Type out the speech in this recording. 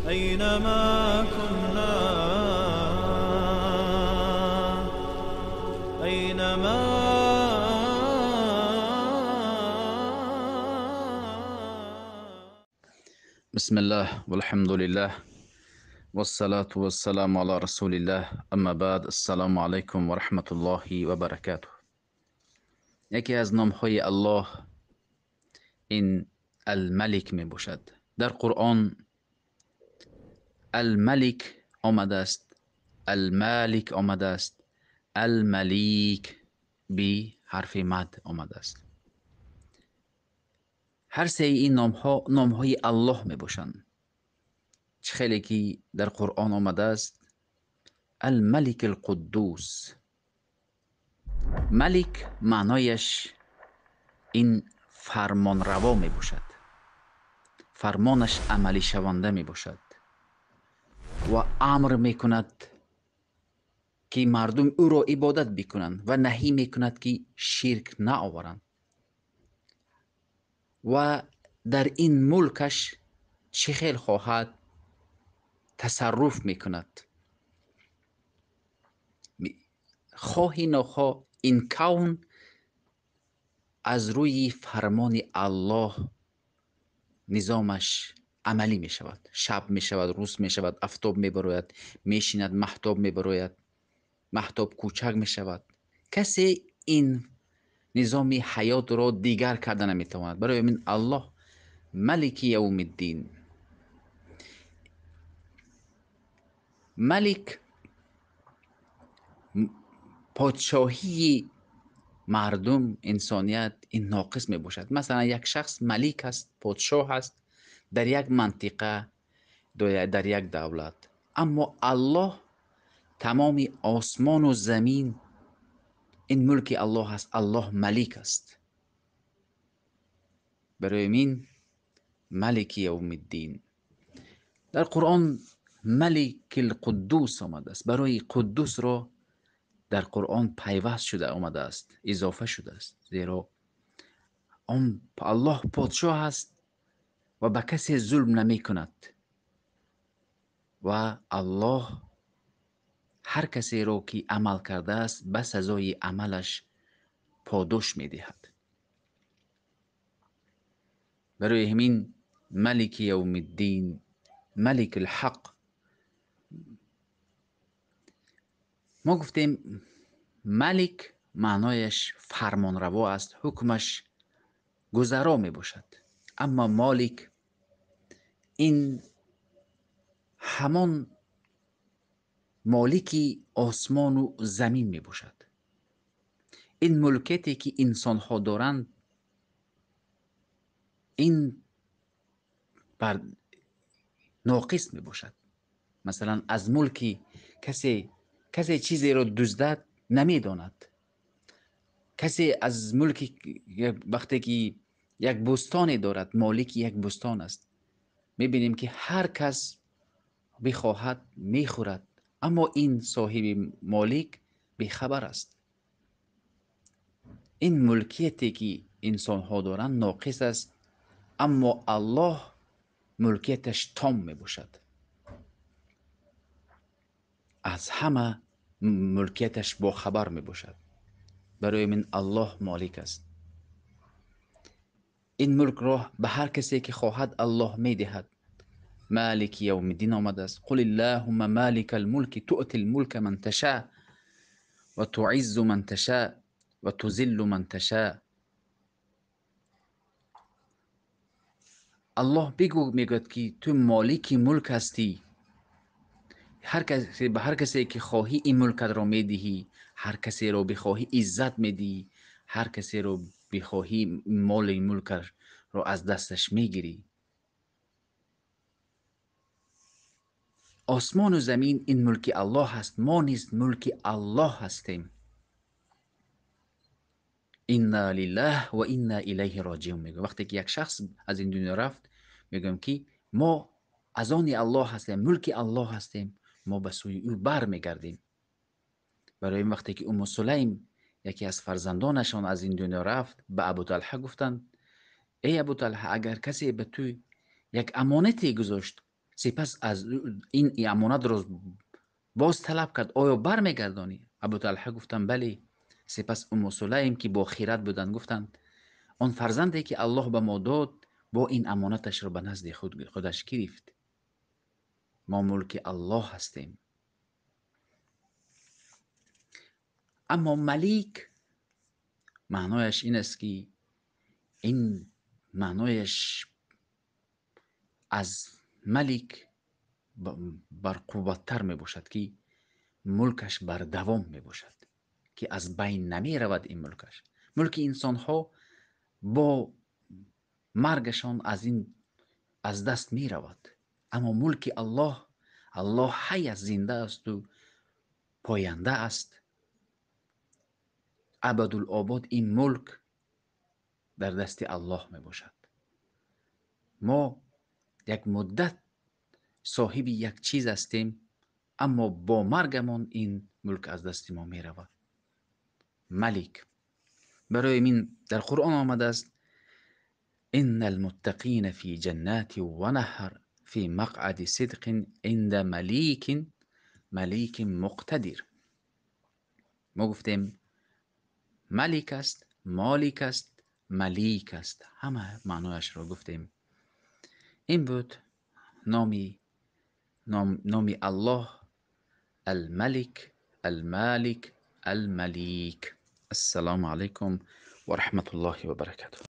أينما كنا أينما بسم الله والحمد لله والصلاة والسلام على رسول الله اما بعد السلام علیکم و رحمت الله و برکاته. یکی از نامهای الله این الملک می باشد. در قرآن الملک آمده است، المالک آمده است، الملیک بی حرف مد آمده است. هر سه این نامهای الله می باشند. چه خیلی که در قرآن آمده است الملک القدوس. ملک معنایش این فرمان روا می باشد، فرمانش عملی شونده می باشد و امر می کند که مردم او را عبادت بکنند و نهی می کند که شرک نآورند و در این ملکش چه خیل خواهد تصرف می کند. خواهی نخواه این کون از روی فرمان الله نظامش عملی می شود. شب می شود، روز می شود، آفتاب می براید، می شیند، مهتاب می براید، مهتاب کوچک می شود. کسی این نظام حیات را دیگر کرده نمی تواند. برای من الله ملک یوم الدین. ملک پادشاهی مردم، انسانیت این ناقص می باشد. مثلا یک شخص ملک است، پادشاه است در یک منطقه، در یک دولت، اما الله تمام آسمان و زمین این ملک الله است. الله ملک است. برای من ملک یوم الدین. در قرآن ملک القدوس آمده است. برای قدوس را در قرآن پیوست شده آمده است، اضافه شده است، زیرا الله پادشاه است و به کسی ظلم نمی کند و الله هر کسی را که عمل کرده است به سزای عملش پاداش می دهد. برای همین ملک یوم الدین، ملک الحق. ما گفتیم ملک معنایش فرمان روا است، حکمش گذرا می باشد. اما مالک این همان مالکی آسمان و زمین می باشد. این ملکیتی که انسان ها دارند این بر ناقص می باشد. مثلا از ملکی کسی چیزی را دزدد نمی داند. کسی از ملکی وقتی که یک بستانی دارد، مالک یک بستان است، می بینیم که هر کس بخواهد می خورد، اما این صاحب مالک بیخبر است. این ملکیتی که انسان ها دارند ناقص است، اما الله ملکیتش تام می باشد. از همه ملکیتش با خبر می باشد. برای من الله مالک است. این ملک را به هر کسی که خواهد الله می دهد. مالک یوم الدین آمده است. قل اللهم مالک الملک تؤتی الملک من تشاء و تعز من تشاء و تذل من تشاء. الله بگو میگوید که تو مالک ملک هستی. به هر کسی که خواهی این ملک را میدهی، هر کسی را بخواهی عزت میدی، هر کسی را بخواهی مال این ملک را از دستش میگیری. آسمان و زمین این ملک الله هست. ما نیز ملک الله هستیم. انا لله و انا الیه راجعون. میگه وقتی که یک شخص از این دنیا رفت میگم که ما از آن الله هستیم، ملک الله هستیم، ما به سوی او بر میگردیم. برای این وقتی که ام سلیم یکی از فرزندانشان از این دنیا رفت به ابوطلحه گفتند ای ابوطلحه اگر کسی به تو یک امانتی گذاشت سپس از این امانت را باز طلب کرد، آیا برمیگردانی؟ ابوطلحه گفتن بله. سپس سلیم که با خیرت بودند گفتند آن فرزندی که الله به ما داد با این امانتش را به نزد خودش گرفت. ما ملک الله هستیم. اما ملیک معنایش این است که این معنایش از ملیک بر قوتتر می باشد که ملکش بر دوام می باشد، که از بین نمی رود. این ملک انسان ها با مرگشان از دست می رود. اما ملک الله حی است، زنده است و پاینده است. ابدالآباد این ملک در دست الله می باشد. ما یک مدت صاحب یک چیز هستیم، اما با مرگمان این ملک از دست ما می رود. ملک. برای من در قرآن آمده است ان المتقین فی جنات و نهر فی مقعد صدق عند ملیک مقتدر. ما گفتیم ملیک است، مالک است، ملیک است، همه معنایش را گفتیم. این بود نام الله، الملك المالك المليك. السلام عليكم ورحمة الله وبركاته.